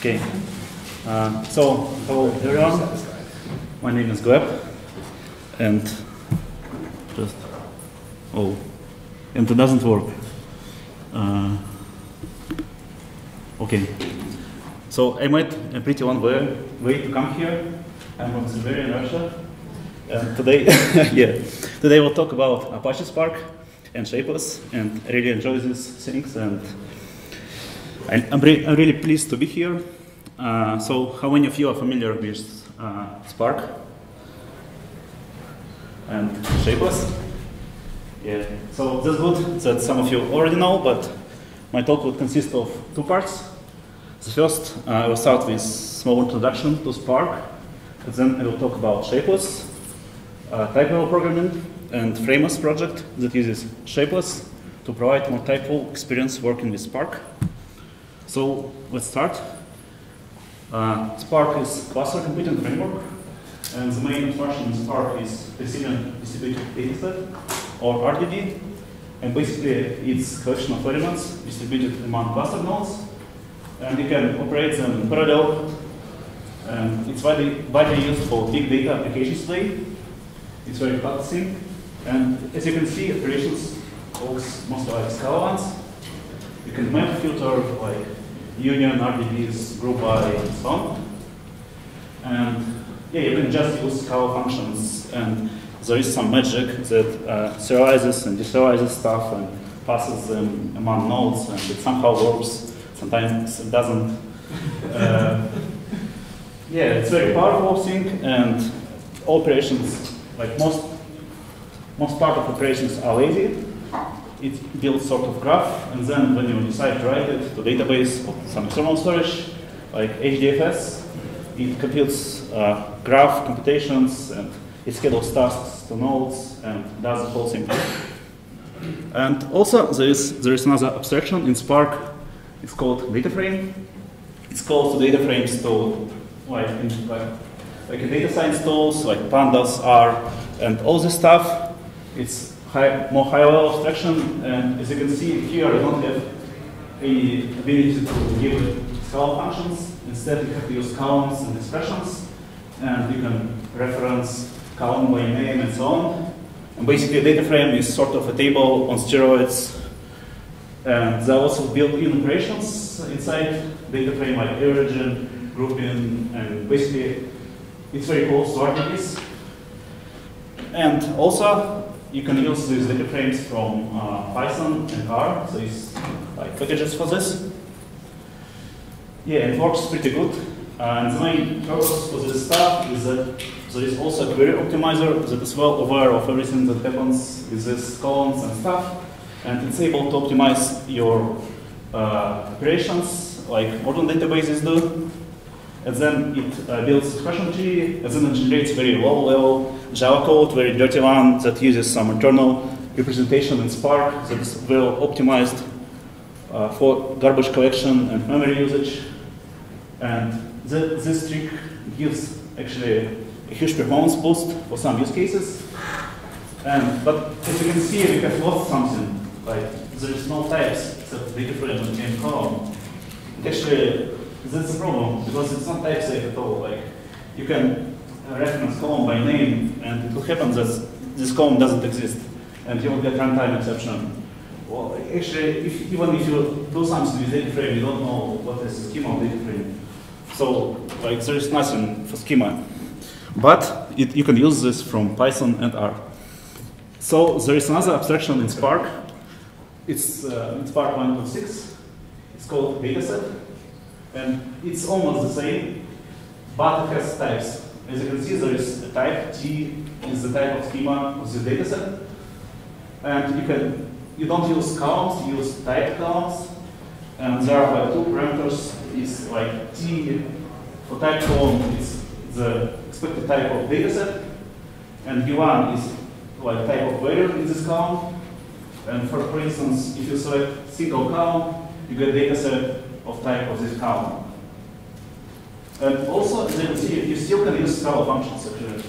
Okay. So, hello everyone. My name is Gleb, and and it doesn't work. Okay. So I made a pretty long way to come here. I'm from Siberia, Russia, and today, today we'll talk about Apache Spark and Shapeless, and I really enjoy these things, and I'm really pleased to be here. So how many of you are familiar with Spark and Shapeless? Yeah, so that's good that some of you already know, but my talk will consist of two parts. The first, I will start with a small introduction to Spark, and then I will talk about Shapeless, type-level programming, and Frameless project that uses Shapeless to provide more type-level experience working with Spark. So let's start. Spark is cluster computing framework, and the main function in Spark is resilient distributed dataset, or RDD, and basically it's a collection of elements distributed among cluster nodes, and you can operate them in parallel, and it's widely used for big data applications today. It's very fast thing, and as you can see, operations works mostly like Scala ones. You can map, filter, like union, RDBs, group by, and so on. And yeah, you can just use Scala functions, and there is some magic that serializes and deserializes stuff and passes them among nodes, and it somehow works. Sometimes it doesn't. Yeah, it's a very powerful thing, and all operations, like most part of operations are lazy. It builds sort of graph, and then when you decide to write it to database or some external storage, like HDFS, it computes graph computations, and it schedules tasks to nodes, and does the whole thing. And also, there is another abstraction in Spark. It's called data frame. It's called to data frames to like in data science tools like Pandas, R, and all this stuff. It's more high-level abstraction, and as you can see here, I don't have any ability to give Scala functions. Instead, you have to use columns and expressions, and you can reference column by name and so on. And basically, a data frame is sort of a table on steroids, and there are also built-in operations inside data frame, like origin, grouping, and basically, it's very close to RDBs. And also, you can use these data frames from Python and R, so it's like packages for this. Yeah, it works pretty good. And the main purpose for this stuff is that there is also a query optimizer that is well aware of everything that happens with these columns and stuff, and it's able to optimize your operations like modern databases do. And then it builds expression tree, and then it generates very low-level Java code, very dirty one that uses some internal representation in Spark that is well optimized for garbage collection and memory usage. And this trick gives actually a huge performance boost for some use cases. But as you can see, we have lost something. Like there is no types except data frame and column. Actually, that's the problem, because it's not type safe at all. Like, you can reference column by name, and it will happen that this column doesn't exist, and you will get runtime exception. Well, actually, even if you do something with data frame, you don't know what is the schema of data frame. So, like, there is nothing for schema. But you can use this from Python and R. So there is another abstraction in Spark. It's in Spark 1.6. It's called dataset. And it's almost the same, but it has types. As you can see, there is a type. T is the type of schema of the dataset. And you don't use columns, you use type columns. And there are two parameters. Is like T for type column is the expected type of dataset, and V1 is like type of value in this column. And for instance, if you select single column, you get dataset of type of this column. And also, as you can see, you still can use Scala functions actually.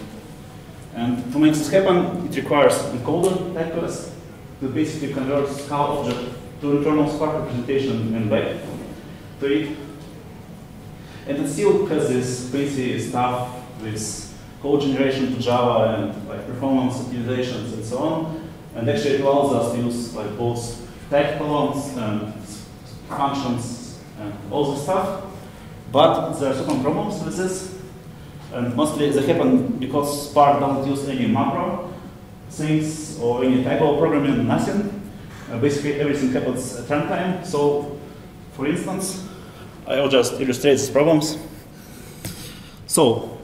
And to make this happen, it requires encoder type class that basically converts Scala object to internal Spark representation and back to it. And it still has this crazy stuff with code generation to Java and like performance optimizations and so on. And actually it allows us to use like both type columns and functions and all this stuff. But there are certain problems with this. And mostly they happen because Spark doesn't use any macro things or any typo programming, nothing. Basically everything happens at runtime. So for instance, I will just illustrate these problems. So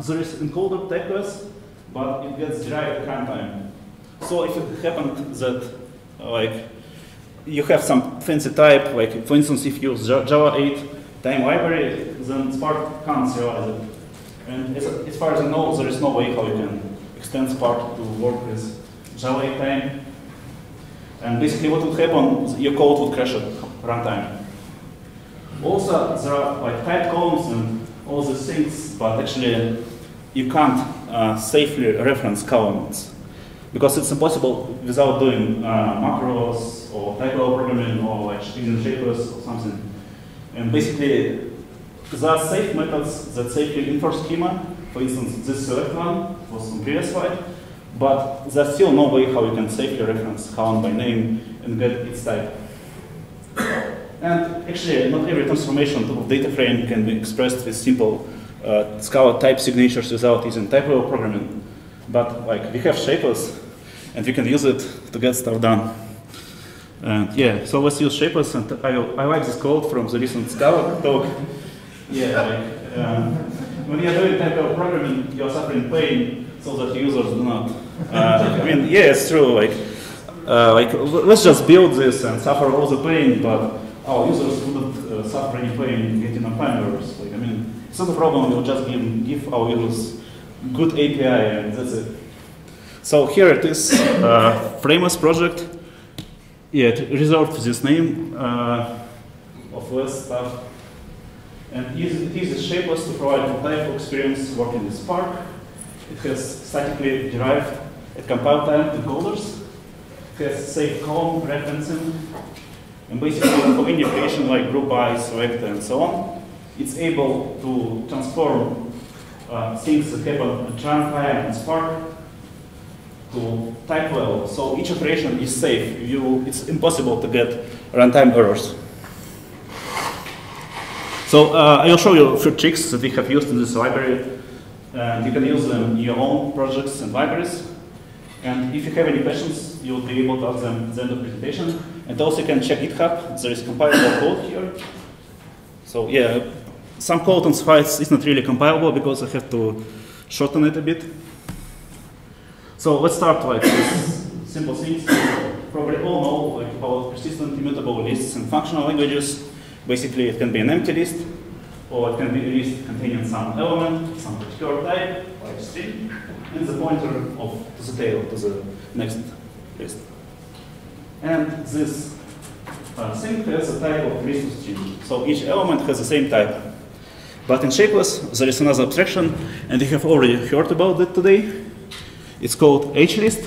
there is encoder type class, but it gets derived at runtime. So if it happened that like you have some fancy type, like for instance if you use Java 8 time library, then Spark can't serialize it. And as far as I know, there is no way how you can extend Spark to work with Java 8 time. And basically what would happen, your code would crash at runtime. Also, there are like type columns and all these things, but actually you can't safely reference columns because it's impossible without doing macros or typo programming or like using shapers or something. And basically, there are safe methods that safely enforce schema. For instance, this select one was on previous slide, but there's still no way how you can safely reference column by name and get its type. And actually, not every transformation of data frame can be expressed with simple Scala type signatures without using typo programming. But like we have shapers, and we can use it to get stuff done. And yeah, so let's use shapers. And I like this quote from the recent Scala talk. Yeah, like when you're doing typo programming, you're suffering pain so that users do not. I mean, yeah, it's true. Like let's just build this and suffer all the pain, but our users wouldn't suffer any pain getting runtime errors. Like, I mean, it's not a problem. We'll just give our users good API, and that's it. So here it is, Frameless project. Yeah, it reserved this name of less stuff. And it uses shapeless to provide a type experience working with Spark. It has statically derived at compile time encoders. It has safe column referencing. And basically for any operation like group by, select, and so on, it's able to transform things that happen at runtime and Spark to type level. So each operation is safe. It's impossible to get runtime errors. So I will show you a few tricks that we have used in this library. And you can use them in your own projects and libraries. And if you have any questions, you will be able to ask them at the end of the presentation. And also you can check GitHub. There is compilable code here. So yeah, some code on slides is not really compilable because I have to shorten it a bit. So let's start like with simple things. You probably all know like about persistent immutable lists and functional languages. Basically, it can be an empty list, or it can be a list containing some element, some particular type, like string, and the pointer to the tail, to the next list. And this thing has a type of list of string. So each element has the same type. But in Shapeless, there is another abstraction, and you have already heard about it today. It's called HList.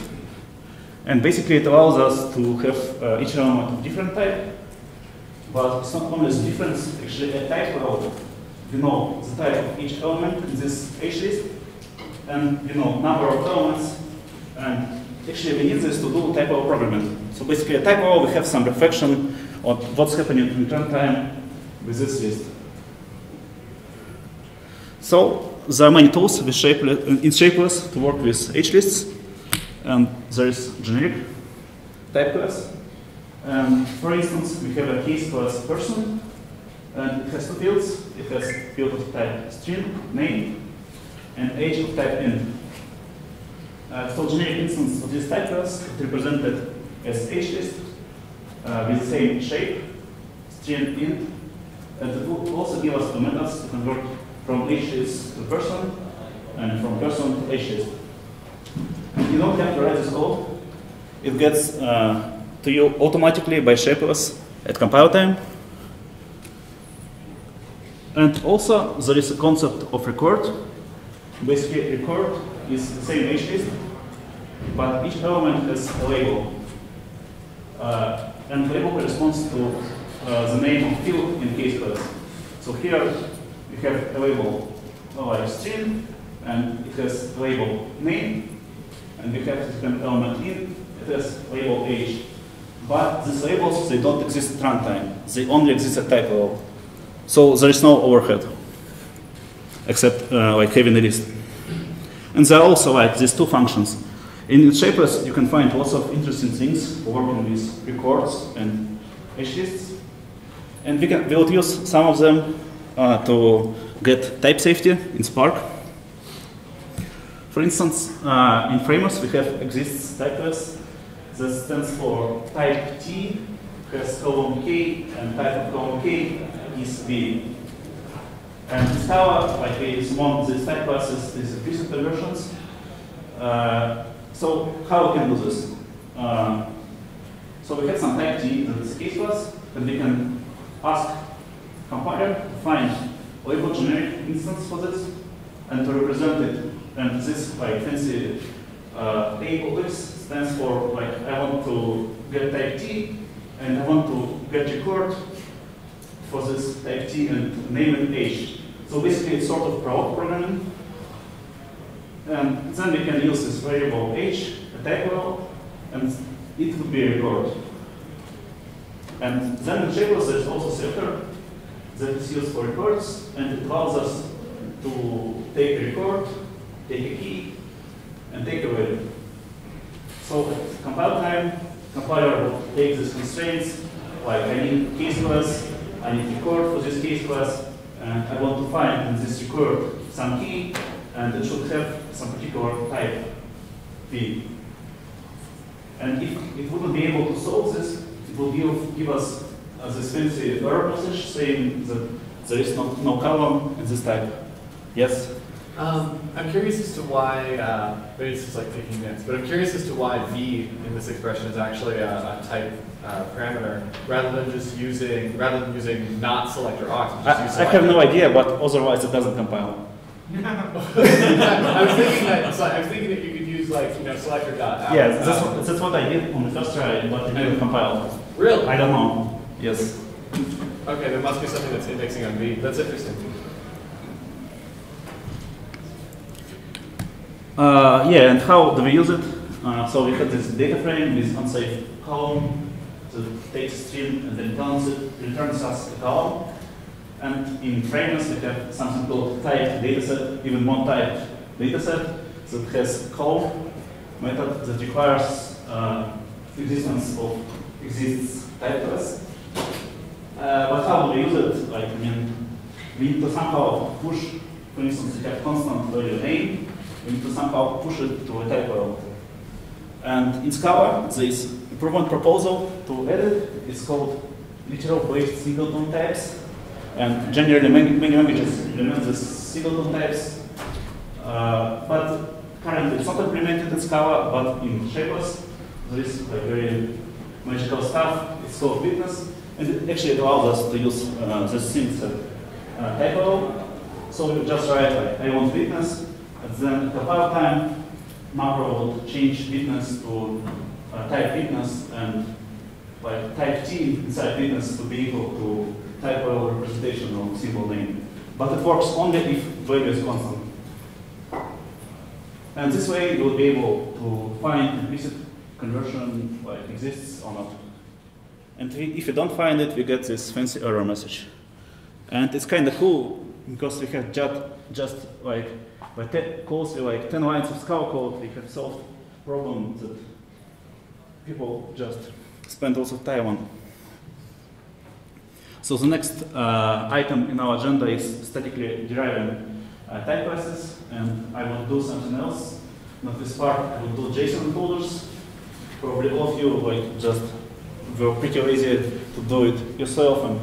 And basically, it allows us to have each element of different type. But it's not only the difference, actually at type level, you know the type of each element in this HList, and you know number of elements, and actually we need this to do typo programming. So basically at type level we have some reflection on what's happening in runtime with this list. So there are many tools with in Shapeless to work with HLists, and there is generic type class. And for instance, we have a case class person, and it has two fields. It has field of type string, name, and age of type int. So generic instance of this type class is represented as HList with the same shape, string int, and it will also give us two methods to convert from HList to person and from person to HList. You don't have to write this code. It gets to you automatically by Shapeless at compile time. And also there is a concept of record. Basically record is the same HList, but each element has a label. And label corresponds to the name of field in case class. So here we have a label like string, and it has label name, and we have different element in, it has label age. But these labels, they don't exist at runtime. They only exist at type level. So there is no overhead, except like having a list. And there are also like these two functions. In Shapeless, you can find lots of interesting things for working with records and hash lists. And we will use some of them to get type safety in Spark. For instance, in Framers, we have exists type class that stands for type T, has column K, and type of column K is B. And in Scala, like we summon these type classes, these implicit conversions. So how we can do this? So we have some type T that is case class, and we can ask compiler to find label generic instance for this and to represent it. And this like fancy A stands for like I want to get type T and I want to get record for this type T and name it H. So basically it's sort of programming. And then we can use this variable H, a type level, and it would be a record. And then in Shapeless there's also selector that is used for records, and it allows us to take a record, take a key, and take a value. So at compile time, compiler will take these constraints, like I need case class, I need record for this case class, and I want to find in this record some key, and it should have some particular type P. And if it wouldn't be able to solve this, it will give us this fancy error message saying that there is no column in this type. Yes? I'm curious as to why, maybe it's just like taking minutes, but I'm curious as to why V in this expression is actually a type parameter rather than using not selector aux. I have no idea, but otherwise it doesn't compile. I was thinking that you could use like selector dot. Yeah, that's what I did on the first try, but it didn't compile. Really? I don't know. Yes. Okay, there must be something that's indexing on V. That's interesting. Yeah, and how do we use it? So we have this data frame with unsafe column that takes a string and then returns us a column. And in Framers, we have something called typed dataset, even one typed dataset that has call method that requires existence of exists type class. But how do we use it? Like, I mean, we need to somehow push, for instance, we have constant value name, we need to somehow push it to a type level. And in Scala, there is a proven proposal to edit. It's called literal-based singleton types. And generally, many languages implement these singleton types. But currently, it's not implemented in Scala, but in Shapeless, there is like very magical stuff. It's called witness. And it actually allows us to use these things at type level. So we just write like, I want witness, and then at compile time, macro will change witness to type witness, and like type T inside witness to be equal to type level representation of symbol name. But it works only if value is constant. And this way you will be able to find implicit conversion like exists or not. And if you don't find it, we get this fancy error message. And it's kind of cool because we have just like by close to like 10 lines of Scala code, we have solved problems that people just spend lots of time on. So the next item in our agenda is statically deriving type classes, and I will do something else. Not with Spark, I will do JSON encoders. Probably all of you like just were pretty lazy to do it yourself, and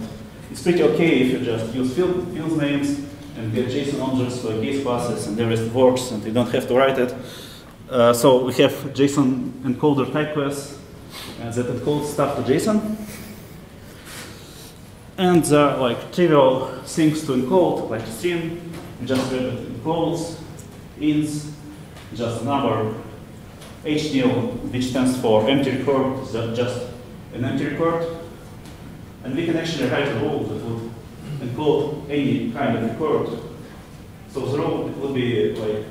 it's pretty okay if you just use field names and get JSON objects for case classes, and the rest works, and you don't have to write it. So we have JSON encoder type class that encodes stuff to JSON. And there are like trivial things to encode, like string, just wrap it encodes, ins, just a number, HNIL, which stands for empty record, is just an empty record. And we can actually write a rule that would encode any kind of record. So the rule would be like,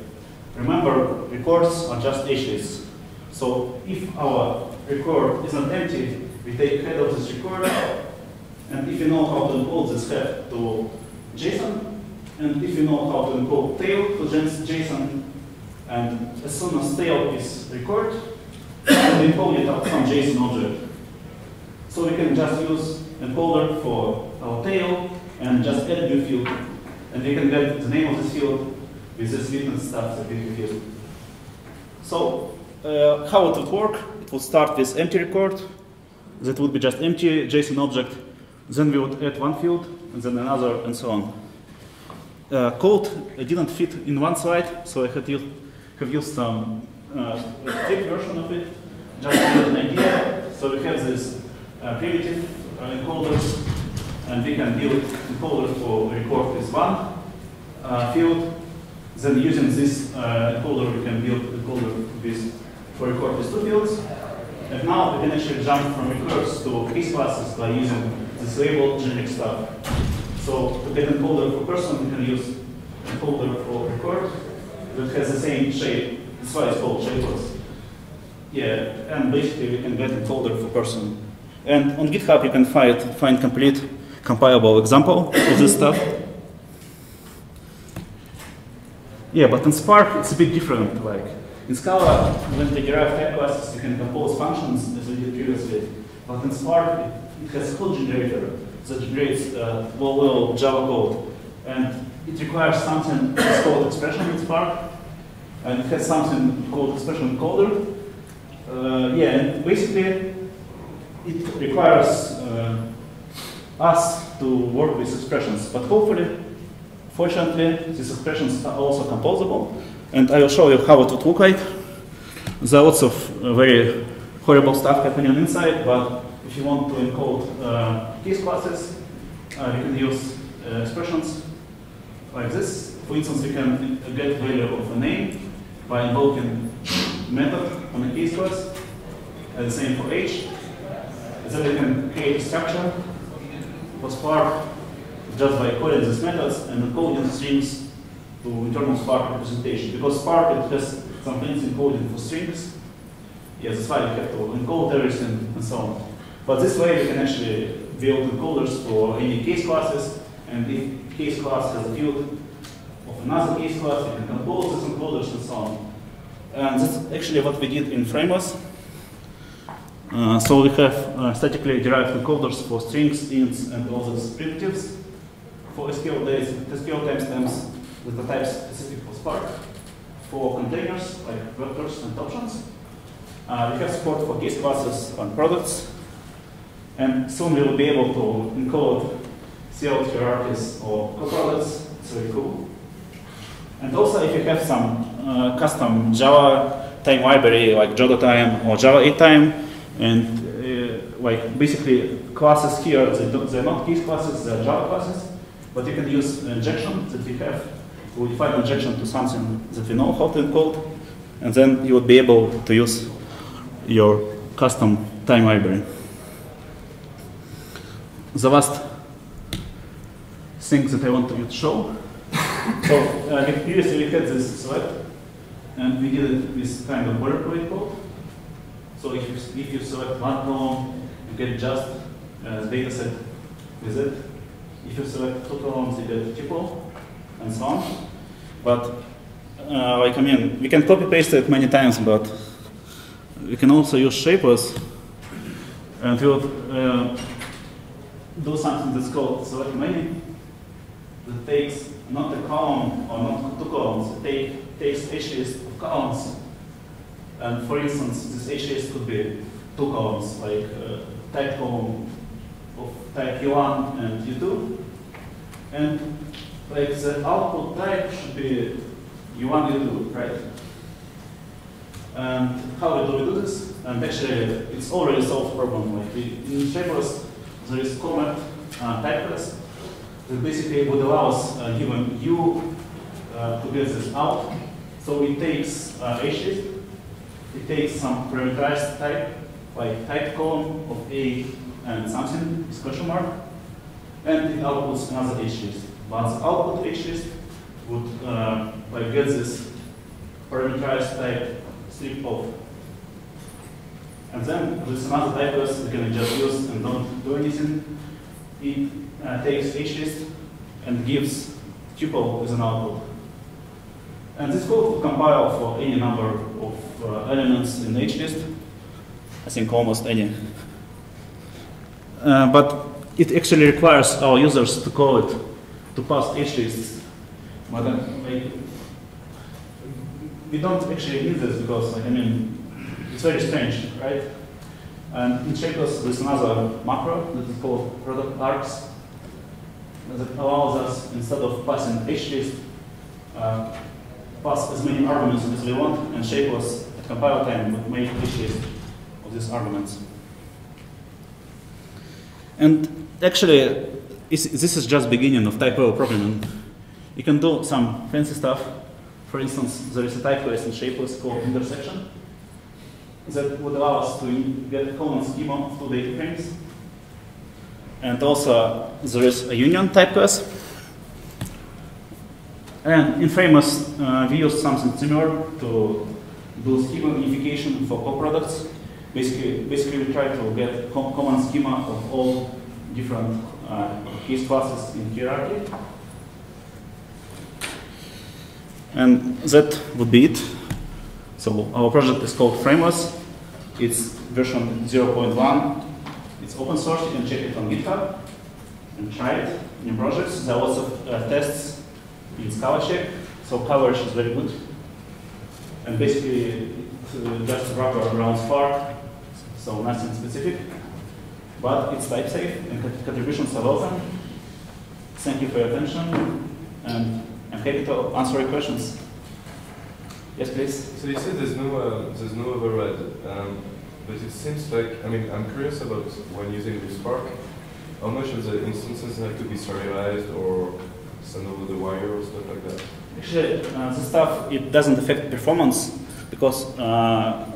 remember, records are just hashes. So if our record isn't empty, we take head of this record, and if you know how to encode this head to JSON, and if you know how to encode tail to JSON, and as soon as tail is record, we encode it as some JSON object. So we can just use encoder for our tail and just add new field. And we can get the name of this field with this witness stuff that we field. So how it would work? It would start with empty record. That would be just empty JSON object. Then we would add one field, and then another, and so on. Code didn't fit in one slide, so I have used some strict version of it, just to get an idea. So we have this primitive encoders, and we can build encoder for record with one field. Then using this encoder, we can build encoder for record with two fields. And now we can actually jump from records to case classes by using this label generic stuff. So to get encoder for person, we can use encoder for record that has the same shape. That's why it's called shapeless. Yeah, and basically we can get encoder for person. And on GitHub you can find complete compilable example of this stuff. Yeah, but in Spark it's a bit different. Like in Scala, when they derive type classes, you can compose functions as we did previously. But in Spark, it has code generator that generates low-level Java code, and it requires something that's called expression in Spark, and it has something called expression encoder. Yeah, and basically it requires us to work with expressions, but fortunately, these expressions are also composable, and I will show you how it would look like. There are lots of very horrible stuff happening inside, but if you want to encode case classes, you can use expressions like this. For instance, we can get value of a name by invoking method on a case class, and the same for age. Then we can create a structure for Spark just by calling these methods and encoding strings to internal Spark representation. Because Spark, it has some fancy encoding for strings. Yes, that's why we have to encode everything and so on. But this way we can actually build encoders for any case classes, and if case class has a field of another case class, we can compose these encoders and so on. And that's actually what we did in Frameless. So we have statically derived encoders for strings, ints, and all those primitives. For SQL days, SQL timestamps that are type specific for Spark. For containers, like vectors and options. We have support for case classes on products. And soon we will be able to encode CL hierarchies or coproducts. It's very cool. And also, if you have some custom Java time library like Jodo-time or Java 8-time, and like basically classes here, they're not case classes, they're Java classes, but you can use injection that we have. We define injection to something that we know how to encode, and then you would be able to use your custom time library. The last thing that I want to show. So previously we had this select, and we did it with kind of boilerplate code. So if you select one column, you get just data set with it. If you select two columns, you get tuple, and so on. But like I mean, we can copy paste it many times, but we can also use shapeless, and we would do something that's called select many, that takes not a column or not two columns, it takes hashes of columns. And for instance, this hashes could be two columns, like type column of type U1 and U2. And like the output type should be U1, U2, right? And how do we do this? And actually, it's already solved problem. Like in shapeless, there is comment type class that basically would allow us, given U, to get this out. So it takes hashes. It takes some parameterized type, like type column of A and something, is question mark. and it outputs another HList. But the output HList would like get this parameterized type strip off. And then there's another type class we can just use and don't do anything. It takes HList and gives tuple as an output. And this code will compile for any number of elements in HList. I think almost any. But it actually requires our users to call it, to pass HLists. But we don't actually need this because, I mean, it's very strange, right? And in Shapeless, there's another macro that is called product args that allows us, instead of passing HList, pass as many arguments as we want, and Shapeless at compile time would make HList of these arguments. And actually, this is just beginning of type level programming. You can do some fancy stuff. For instance, there is a type class in Shapeless called intersection that would allow us to get a common schema of two data frames. And also, there is a union type class. And in Famous, we used something similar to do schema unification for coproducts. Basically, we try to get common schema of all different case classes in hierarchy. And that would be it. So our project is called Frameless. It's version 0.1. It's open source. You can check it on GitHub and try it in your projects. There are lots of tests in Scala check, so coverage is very good. And basically, it's just a wrapper around Spark, so nothing specific. But it's type safe and contributions are welcome. Thank you for your attention, and I'm happy to answer your questions. Yes, please. So you said there's no override, but it seems like, I mean, I'm curious about when using the Spark, how much of the instances have to be serialized or sent over the wire or stuff like that? Actually, this stuff, it doesn't affect performance because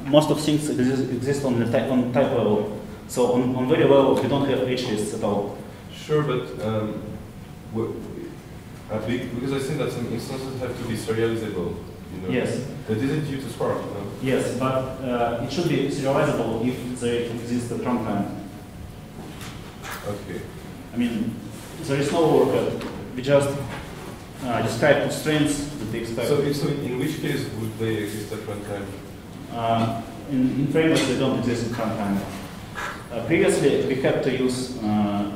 most of things exist on type level. So on very level, we don't have HLists at all. Sure, but because I think that some instances have to be serializable. You know? Yes. But is it due to Spark? No? Yes, but it should be serializable if they exist at runtime. Okay. I mean, there is no work. We just describe constraints that they expect. So in which case would they exist at runtime? In Frameless, they don't exist at runtime. Previously, we had to use,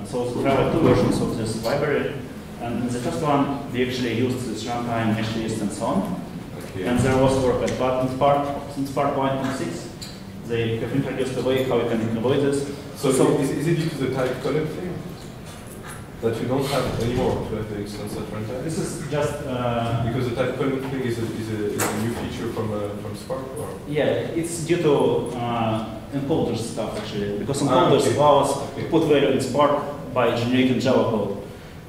so there are two versions of this library. And in the first one, we actually used this runtime, HList, and so on. Okay. And there was work, but in Spark 1.6, they have introduced a way how you can avoid this. So is it due to the type column thing? That you don't have anymore to have the instance at runtime? This is just... because the type column thing is a new feature from Spark? Or? Yeah, it's due to encoders stuff, actually. Because encoders allow us to put value in Spark by generating Java code,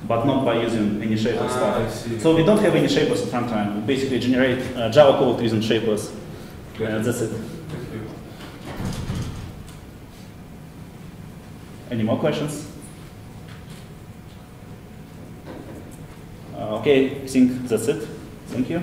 but not by using any Shapeless stuff. So we don't have any Shapeless at runtime. We basically generate Java code using Shapeless. That's it. Any more questions? Okay, I think that's it. Thank you.